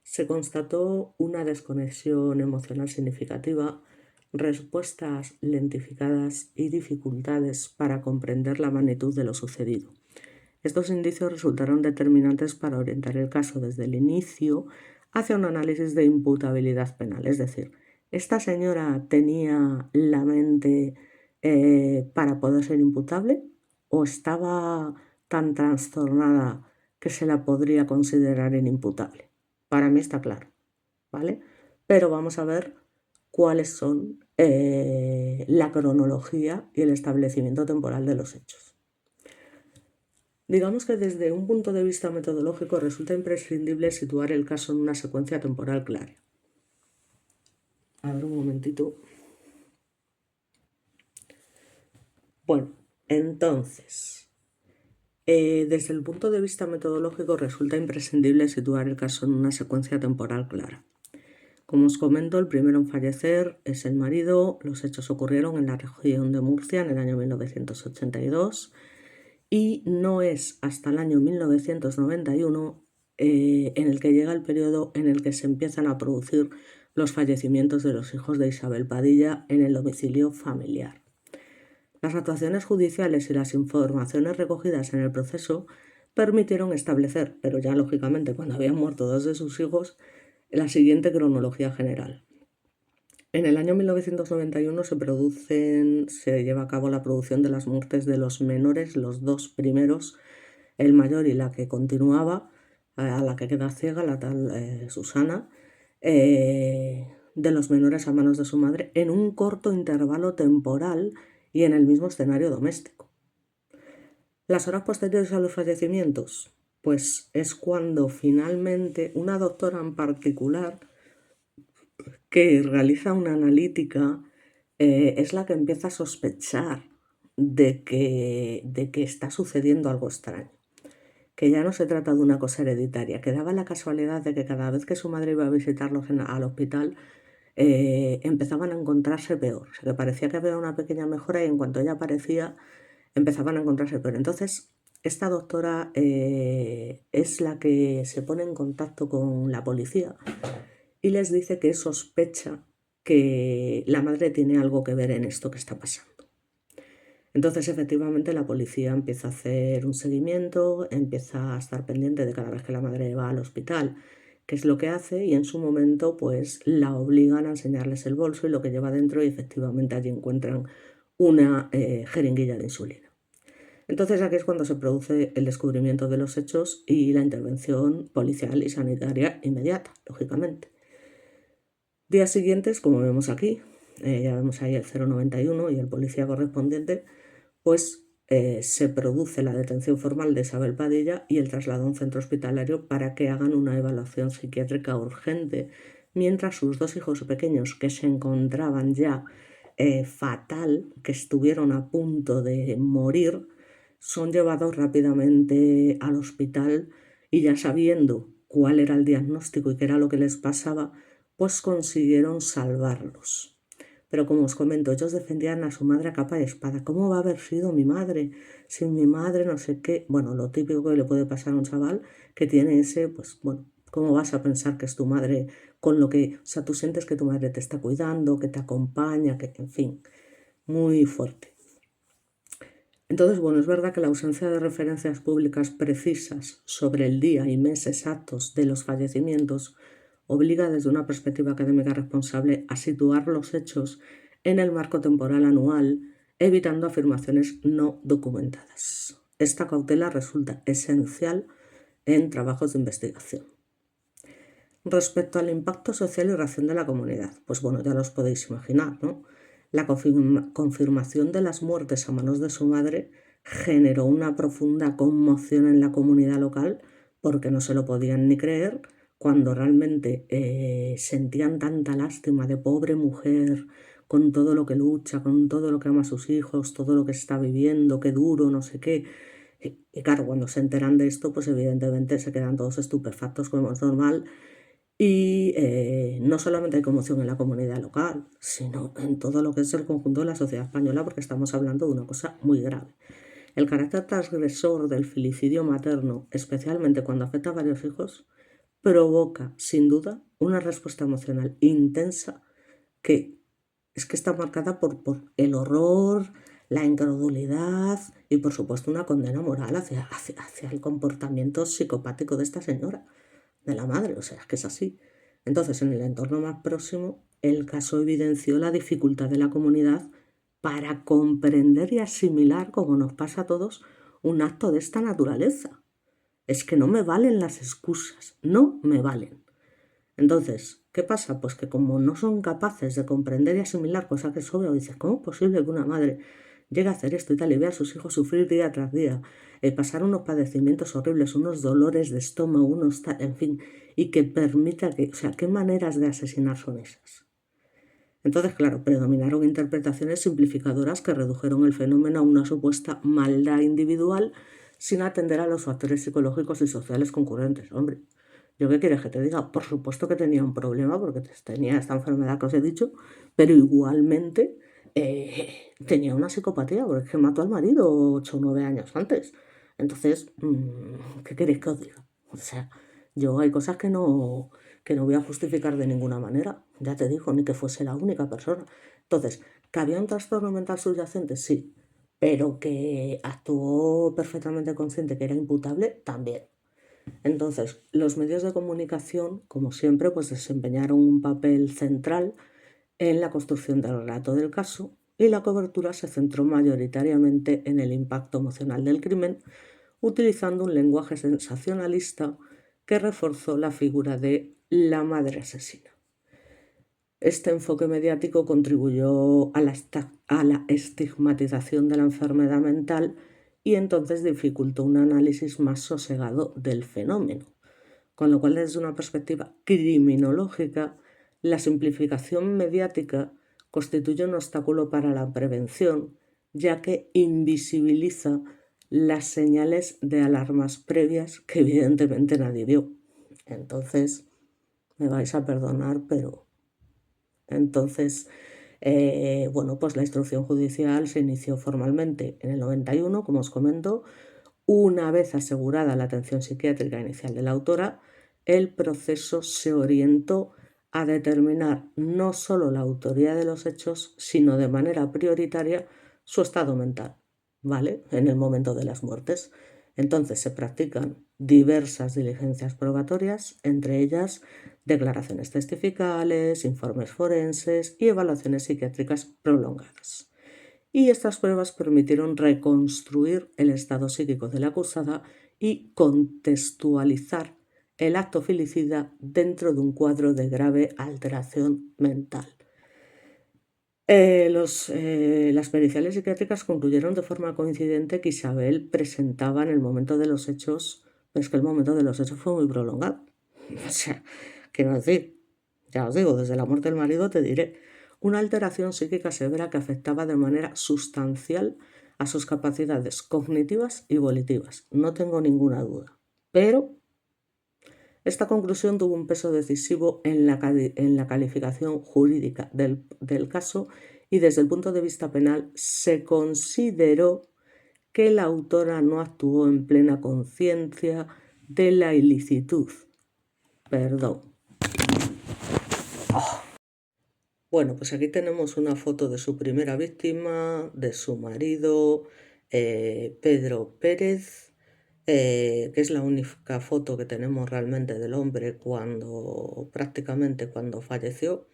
Se constató una desconexión emocional significativa, respuestas lentificadas y dificultades para comprender la magnitud de lo sucedido. Estos indicios resultaron determinantes para orientar el caso desde el inicio hacia un análisis de imputabilidad penal, es decir, ¿esta señora tenía la mente para poder ser imputable o estaba tan trastornada que se la podría considerar inimputable? Para mí está claro, ¿vale? Pero vamos a ver cuáles son la cronología y el establecimiento temporal de los hechos. Digamos que desde un punto de vista metodológico resulta imprescindible situar el caso en una secuencia temporal clara. A ver un momentito. Bueno, entonces, desde el punto de vista metodológico resulta imprescindible situar el caso en una secuencia temporal clara. Como os comento, el primero en fallecer es el marido. Los hechos ocurrieron en la región de Murcia en el año 1982 y no es hasta el año 1991 en el que llega el periodo en el que se empiezan a producir los fallecimientos de los hijos de Isabel Padilla en el domicilio familiar. Las actuaciones judiciales y las informaciones recogidas en el proceso permitieron establecer, pero ya lógicamente cuando habían muerto dos de sus hijos, la siguiente cronología general. En el año 1991 se lleva a cabo la producción de las muertes de los menores, los dos primeros, el mayor y la que continuaba, a la que queda ciega, la tal Susana, de los menores a manos de su madre en un corto intervalo temporal y en el mismo escenario doméstico. Las horas posteriores a los fallecimientos, pues es cuando finalmente una doctora en particular que realiza una analítica es la que empieza a sospechar de que está sucediendo algo extraño, que ya no se trata de una cosa hereditaria, que daba la casualidad de que cada vez que su madre iba a visitarlos al hospital empezaban a encontrarse peor, o sea, que parecía que había una pequeña mejora y en cuanto ella aparecía empezaban a encontrarse peor. Entonces, esta doctora es la que se pone en contacto con la policía y les dice que sospecha que la madre tiene algo que ver en esto que está pasando. Entonces, efectivamente, la policía empieza a hacer un seguimiento, empieza a estar pendiente de cada vez que la madre va al hospital, qué es lo que hace, y en su momento, pues la obligan a enseñarles el bolso y lo que lleva dentro, y efectivamente allí encuentran una jeringuilla de insulina. Entonces aquí es cuando se produce el descubrimiento de los hechos y la intervención policial y sanitaria inmediata, lógicamente. Días siguientes, como vemos aquí, ya vemos ahí el 091 y el policía correspondiente, pues se produce la detención formal de Isabel Padilla y el traslado a un centro hospitalario para que hagan una evaluación psiquiátrica urgente, mientras sus dos hijos pequeños, que se encontraban ya fatal, que estuvieron a punto de morir, son llevados rápidamente al hospital y ya sabiendo cuál era el diagnóstico y qué era lo que les pasaba, pues consiguieron salvarlos. Pero como os comento, ellos defendían a su madre a capa y espada. ¿Cómo va a haber sido mi madre? Sin mi madre, no sé qué. Bueno, lo típico que le puede pasar a un chaval que tiene ese, pues bueno, ¿cómo vas a pensar que es tu madre con lo que, o sea, tú sientes que tu madre te está cuidando, que te acompaña, que, en fin, muy fuerte. Entonces, bueno, es verdad que la ausencia de referencias públicas precisas sobre el día y mes exactos de los fallecimientos obliga desde una perspectiva académica responsable a situar los hechos en el marco temporal anual, evitando afirmaciones no documentadas. Esta cautela resulta esencial en trabajos de investigación. Respecto al impacto social y reacción de la comunidad, pues bueno, ya los podéis imaginar, ¿no? La confirmación de las muertes a manos de su madre generó una profunda conmoción en la comunidad local porque no se lo podían ni creer cuando realmente sentían tanta lástima de pobre mujer con todo lo que lucha, con todo lo que ama a sus hijos, todo lo que está viviendo, qué duro, no sé qué. Y claro, cuando se enteran de esto, pues evidentemente se quedan todos estupefactos como es normal. Y no solamente hay conmoción en la comunidad local, sino en todo lo que es el conjunto de la sociedad española, porque estamos hablando de una cosa muy grave. El carácter transgresor del filicidio materno, especialmente cuando afecta a varios hijos, provoca, sin duda, una respuesta emocional intensa que es que está marcada por el horror, la incredulidad y, por supuesto, una condena moral hacia el comportamiento psicopático de esta señora, de la madre, o sea, es que es así. Entonces, en el entorno más próximo, el caso evidenció la dificultad de la comunidad para comprender y asimilar, como nos pasa a todos, un acto de esta naturaleza. Es que no me valen las excusas, no me valen. Entonces, ¿qué pasa? Pues que como no son capaces de comprender y asimilar cosas que es obvio, dices, ¿cómo es posible que una madre llegue a hacer esto y tal y vea a sus hijos sufrir día tras día, pasar unos padecimientos horribles, unos dolores de estómago, unos tal, en fin, y que permita que, o sea, ¿qué maneras de asesinar son esas? Entonces, claro, predominaron interpretaciones simplificadoras que redujeron el fenómeno a una supuesta maldad individual sin atender a los factores psicológicos y sociales concurrentes. Hombre, ¿yo qué quieres que te diga? Por supuesto que tenía un problema porque tenía esta enfermedad que os he dicho, pero igualmente tenía una psicopatía porque es que mató al marido 8 o 9 años antes. Entonces, ¿qué queréis que os diga? O sea, yo hay cosas que no voy a justificar de ninguna manera, ya te digo, ni que fuese la única persona. Entonces, ¿que había un trastorno mental subyacente? Sí, pero que actuó perfectamente consciente que era imputable, también. Entonces, los medios de comunicación, como siempre, pues desempeñaron un papel central en la construcción del relato del caso y la cobertura se centró mayoritariamente en el impacto emocional del crimen, utilizando un lenguaje sensacionalista que reforzó la figura de la madre asesina. Este enfoque mediático contribuyó a la estigmatización de la enfermedad mental y entonces dificultó un análisis más sosegado del fenómeno. Con lo cual, desde una perspectiva criminológica, la simplificación mediática constituye un obstáculo para la prevención, ya que invisibiliza las señales de alarmas previas que evidentemente nadie vio. Entonces, me vais a perdonar, pero entonces, bueno, pues la instrucción judicial se inició formalmente en el 91, como os comento. Una vez asegurada la atención psiquiátrica inicial de la autora, el proceso se orientó a determinar no solo la autoría de los hechos, sino de manera prioritaria su estado mental, ¿vale? En el momento de las muertes. Entonces se practican diversas diligencias probatorias, entre ellas declaraciones testificales, informes forenses y evaluaciones psiquiátricas prolongadas. Y estas pruebas permitieron reconstruir el estado psíquico de la acusada y contextualizar el acto filicida dentro de un cuadro de grave alteración mental. Las periciales psiquiátricas concluyeron de forma coincidente que Isabel presentaba en el momento de los hechos, pero es que el momento de los hechos fue muy prolongado. O sea, quiero decir, ya os digo, desde la muerte del marido te diré, una alteración psíquica severa que afectaba de manera sustancial a sus capacidades cognitivas y volitivas, no tengo ninguna duda. Pero esta conclusión tuvo un peso decisivo en la calificación jurídica del caso y desde el punto de vista penal se consideró que la autora no actuó en plena conciencia de la ilicitud. Perdón. Bueno, pues aquí tenemos una foto de su primera víctima, de su marido, Pedro Pérez, que es la única foto que tenemos realmente del hombre prácticamente cuando falleció.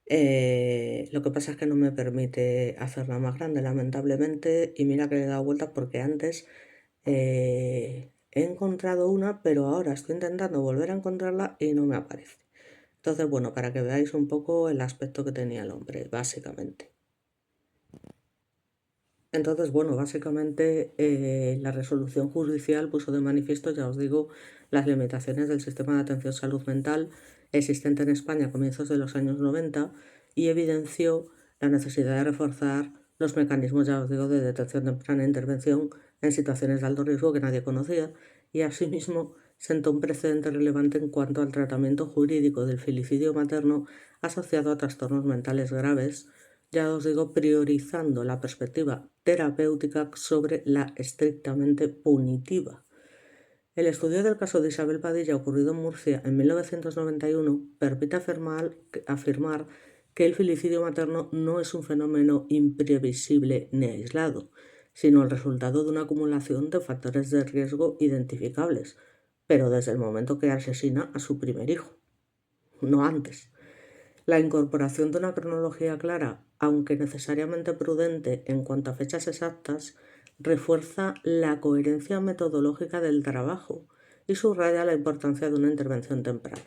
Lo que pasa es que no me permite hacerla más grande, lamentablemente, y mira que le he dado vueltas porque antes he encontrado una, pero ahora estoy intentando volver a encontrarla y no me aparece. Entonces, bueno, para que veáis un poco el aspecto que tenía el hombre, básicamente. Entonces, bueno, básicamente la resolución judicial puso de manifiesto, ya os digo, las limitaciones del sistema de atención salud mental existente en España a comienzos de los años 90 y evidenció la necesidad de reforzar los mecanismos, ya os digo, de detección temprana e intervención en situaciones de alto riesgo que nadie conocía y asimismo sentó un precedente relevante en cuanto al tratamiento jurídico del filicidio materno asociado a trastornos mentales graves, ya os digo, priorizando la perspectiva terapéutica sobre la estrictamente punitiva. El estudio del caso de Isabel Padilla ocurrido en Murcia en 1991 permite afirmar que el filicidio materno no es un fenómeno imprevisible ni aislado, sino el resultado de una acumulación de factores de riesgo identificables, pero desde el momento que asesina a su primer hijo, no antes. La incorporación de una cronología clara, aunque necesariamente prudente en cuanto a fechas exactas, refuerza la coherencia metodológica del trabajo y subraya la importancia de una intervención temprana.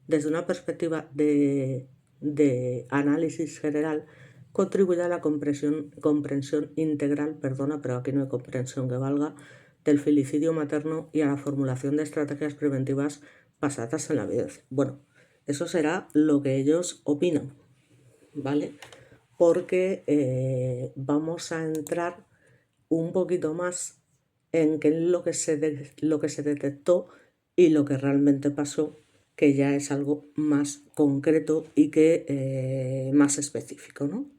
Desde una perspectiva de análisis general, contribuye a la comprensión integral, pero aquí no hay comprensión que valga, del filicidio materno y a la formulación de estrategias preventivas basadas en la evidencia. Bueno, eso será lo que ellos opinan, ¿vale? Porque vamos a entrar un poquito más en qué es lo que se detectó y lo que realmente pasó, que ya es algo más concreto y que más específico, ¿no?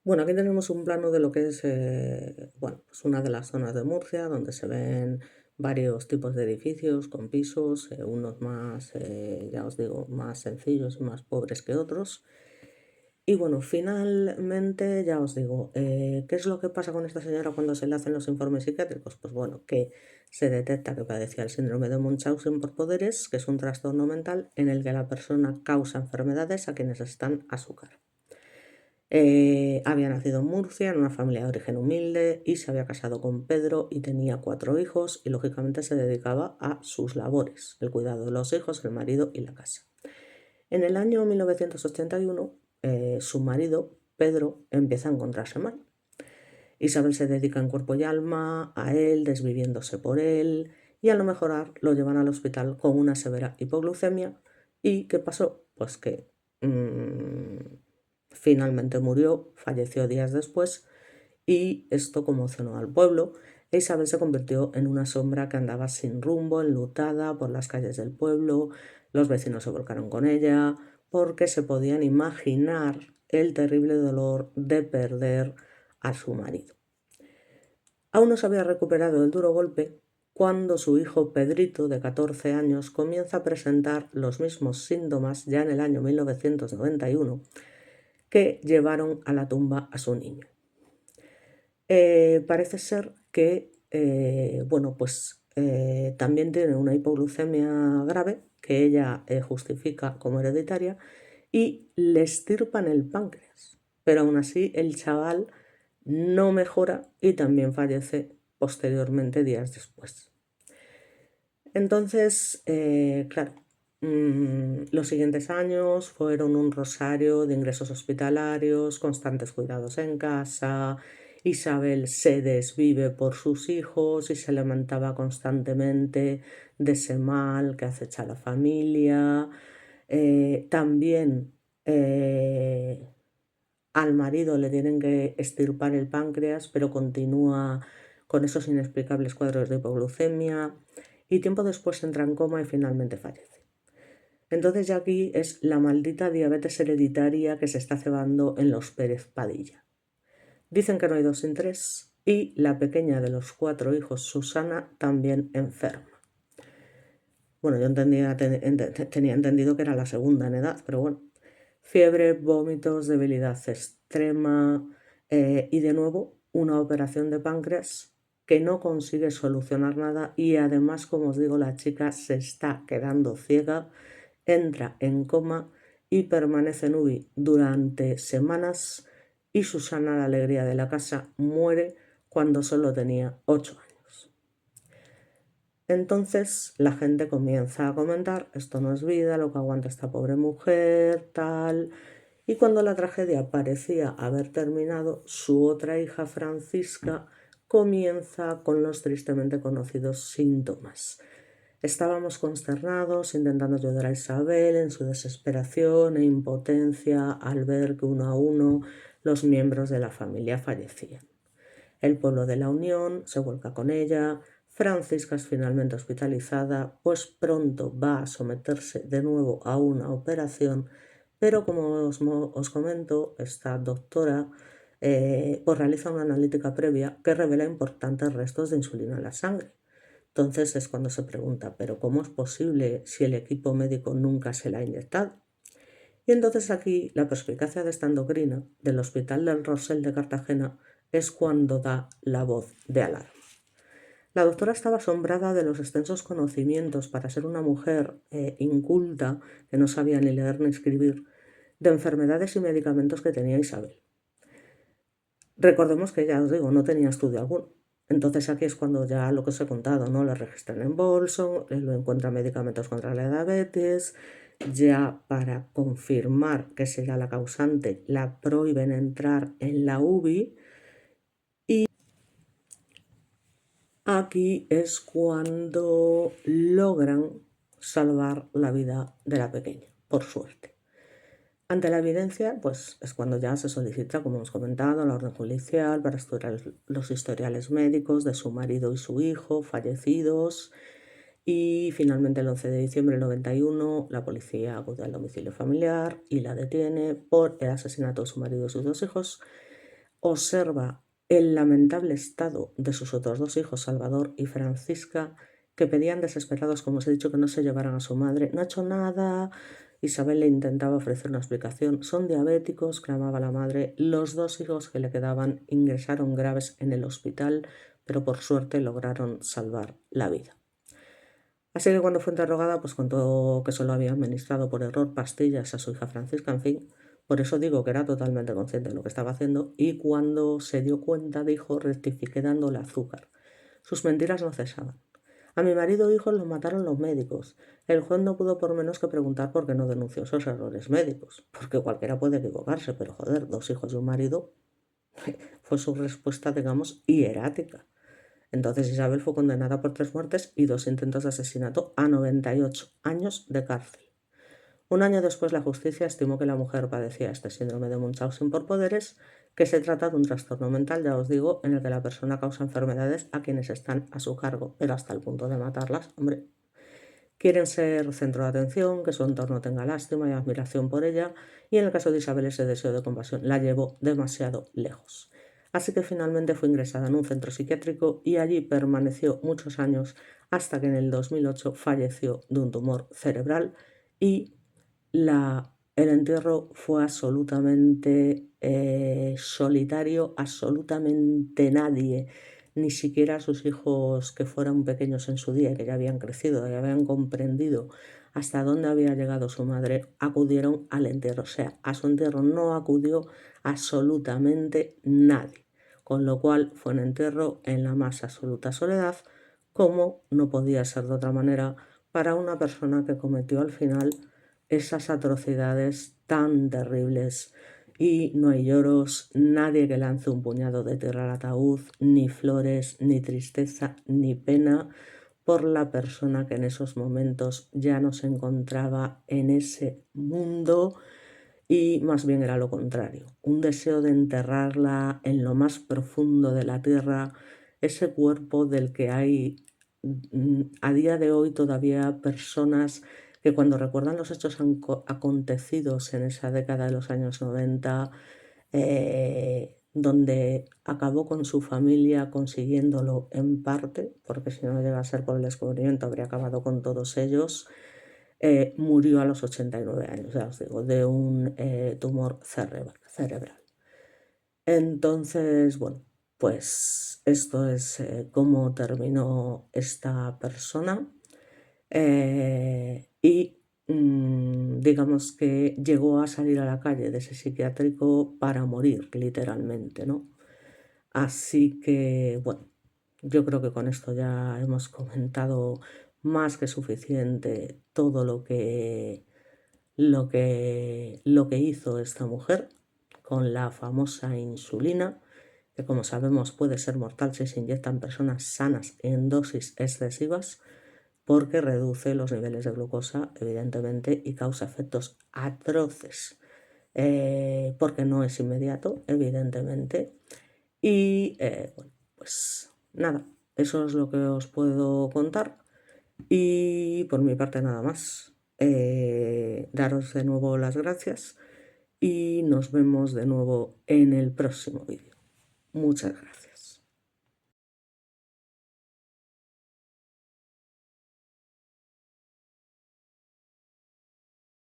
Bueno, aquí tenemos un plano de lo que es bueno, pues una de las zonas de Murcia, donde se ven varios tipos de edificios con pisos, unos más, ya os digo, más sencillos y más pobres que otros. Y bueno, finalmente, ya os digo, ¿qué es lo que pasa con esta señora cuando se le hacen los informes psiquiátricos? Pues bueno, que se detecta que padecía el síndrome de Munchausen por poderes, que es un trastorno mental en el que la persona causa enfermedades a quienes están a su cargo. Había nacido en Murcia, en una familia de origen humilde, y se había casado con Pedro y tenía 4 hijos y lógicamente se dedicaba a sus labores, el cuidado de los hijos, el marido y la casa. En el año 1981, su marido, Pedro, empieza a encontrarse mal. Isabel se dedica en cuerpo y alma a él, desviviéndose por él, y al no mejorar lo llevan al hospital con una severa hipoglucemia. ¿Y qué pasó? Pues que finalmente murió, falleció días después, y esto conmocionó al pueblo. E Isabel se convirtió en una sombra que andaba sin rumbo, enlutada por las calles del pueblo. Los vecinos se volcaron con ella porque se podían imaginar el terrible dolor de perder a su marido. Aún no se había recuperado del duro golpe cuando su hijo Pedrito, de 14 años, comienza a presentar los mismos síntomas ya en el año 1991 que llevaron a la tumba a su niño. Parece ser que, también tiene una hipoglucemia grave que ella justifica como hereditaria y le extirpan el páncreas. Pero aún así el chaval no mejora y también fallece posteriormente días después. Entonces, claro, los siguientes años fueron un rosario de ingresos hospitalarios, constantes cuidados en casa. Isabel se desvive por sus hijos y se lamentaba constantemente de ese mal que acecha a la familia. También al marido le tienen que extirpar el páncreas, pero continúa con esos inexplicables cuadros de hipoglucemia y tiempo después entra en coma y finalmente fallece. Entonces ya aquí es la maldita diabetes hereditaria que se está cebando en los Pérez Padilla. Dicen que no hay 2 sin 3 y la pequeña de los 4 hijos, Susana, también enferma. Bueno, yo tenía entendido que era la segunda en edad, pero bueno. Fiebre, vómitos, debilidad extrema y de nuevo una operación de páncreas que no consigue solucionar nada y además, como os digo, la chica se está quedando ciega, entra en coma y permanece en UBI durante semanas y Susana, la alegría de la casa, muere cuando solo tenía 8 años. Entonces la gente comienza a comentar, esto no es vida, lo que aguanta esta pobre mujer, tal. Y cuando la tragedia parecía haber terminado, su otra hija, Francisca, comienza con los tristemente conocidos síntomas. Estábamos consternados intentando ayudar a Isabel en su desesperación e impotencia al ver que uno a uno los miembros de la familia fallecían. El pueblo de la Unión se vuelca con ella. Francisca es finalmente hospitalizada, pues pronto va a someterse de nuevo a una operación, pero como os comento, esta doctora pues realiza una analítica previa que revela importantes restos de insulina en la sangre. Entonces es cuando se pregunta, ¿pero cómo es posible si el equipo médico nunca se la ha inyectado? Y entonces aquí la perspicacia de esta endocrina del Hospital del Rosell de Cartagena es cuando da la voz de alarma. La doctora estaba asombrada de los extensos conocimientos para ser una mujer inculta, que no sabía ni leer ni escribir, de enfermedades y medicamentos que tenía Isabel. Recordemos que ya os digo, no tenía estudio alguno. Entonces aquí es cuando ya lo que os he contado, ¿no? Le registran en bolso, lo encuentran medicamentos contra la diabetes, ya para confirmar que será la causante, la prohíben entrar en la UBI. Y aquí es cuando logran salvar la vida de la pequeña, por suerte. Ante la evidencia, pues es cuando ya se solicita, como hemos comentado, la orden judicial para estudiar los historiales médicos de su marido y su hijo fallecidos. Y finalmente el 11 de diciembre del 91 la policía acude al domicilio familiar y la detiene por el asesinato de su marido y sus 2 hijos. Observa el lamentable estado de sus otros 2 hijos, Salvador y Francisca, que pedían desesperados, como os he dicho, que no se llevaran a su madre. No ha hecho nada. Isabel le intentaba ofrecer una explicación. Son diabéticos, clamaba la madre. Los 2 hijos que le quedaban ingresaron graves en el hospital, pero por suerte lograron salvar la vida. Así que cuando fue interrogada, pues contó que solo había administrado por error pastillas a su hija Francisca, en fin, Por eso digo que era totalmente consciente de lo que estaba haciendo y cuando se dio cuenta dijo: rectifiqué dándole azúcar. Sus mentiras no cesaban. A mi marido e hijos los mataron los médicos. El juez no pudo por menos que preguntar por qué no denunció esos errores médicos, porque cualquiera puede equivocarse, pero joder, 2 hijos y un marido fue su respuesta, digamos, hierática. Entonces Isabel fue condenada por 3 muertes y 2 intentos de asesinato a 98 años de cárcel. Un año después, la justicia estimó que la mujer padecía este síndrome de Munchausen por poderes, que se trata de un trastorno mental, ya os digo, en el que la persona causa enfermedades a quienes están a su cargo, pero hasta el punto de matarlas, hombre. Quieren ser centro de atención, que su entorno tenga lástima y admiración por ella, y en el caso de Isabel ese deseo de compasión la llevó demasiado lejos. Así que finalmente fue ingresada en un centro psiquiátrico y allí permaneció muchos años hasta que en el 2008 falleció de un tumor cerebral y el entierro fue absolutamente solitario, absolutamente nadie, ni siquiera sus hijos que fueron pequeños en su día, que ya habían crecido, ya habían comprendido hasta dónde había llegado su madre, acudieron al entierro. O sea, a su entierro no acudió absolutamente nadie, con lo cual fue un entierro en la más absoluta soledad, como no podía ser de otra manera para una persona que cometió al final esas atrocidades tan terribles. Y no hay lloros, nadie que lance un puñado de tierra al ataúd, ni flores, ni tristeza, ni pena por la persona que en esos momentos ya no se encontraba en ese mundo y más bien era lo contrario, un deseo de enterrarla en lo más profundo de la tierra, ese cuerpo del que hay a día de hoy todavía personas que cuando recuerdan los hechos acontecidos en esa década de los años 90, donde acabó con su familia consiguiéndolo en parte, porque si no llega a ser por el descubrimiento habría acabado con todos ellos, murió a los 89 años, ya os digo, de un tumor cerebral. Entonces, bueno, pues esto es cómo terminó esta persona y digamos que llegó a salir a la calle de ese psiquiátrico para morir, literalmente, ¿no? Así que, bueno, yo creo que con esto ya hemos comentado más que suficiente todo lo que hizo esta mujer con la famosa insulina, que como sabemos puede ser mortal si se inyecta en personas sanas en dosis excesivas, porque reduce los niveles de glucosa, evidentemente, y causa efectos atroces, porque no es inmediato, evidentemente. Y bueno, pues nada, eso es lo que os puedo contar. Y por mi parte nada más. Daros de nuevo las gracias y nos vemos de nuevo en el próximo vídeo. Muchas gracias.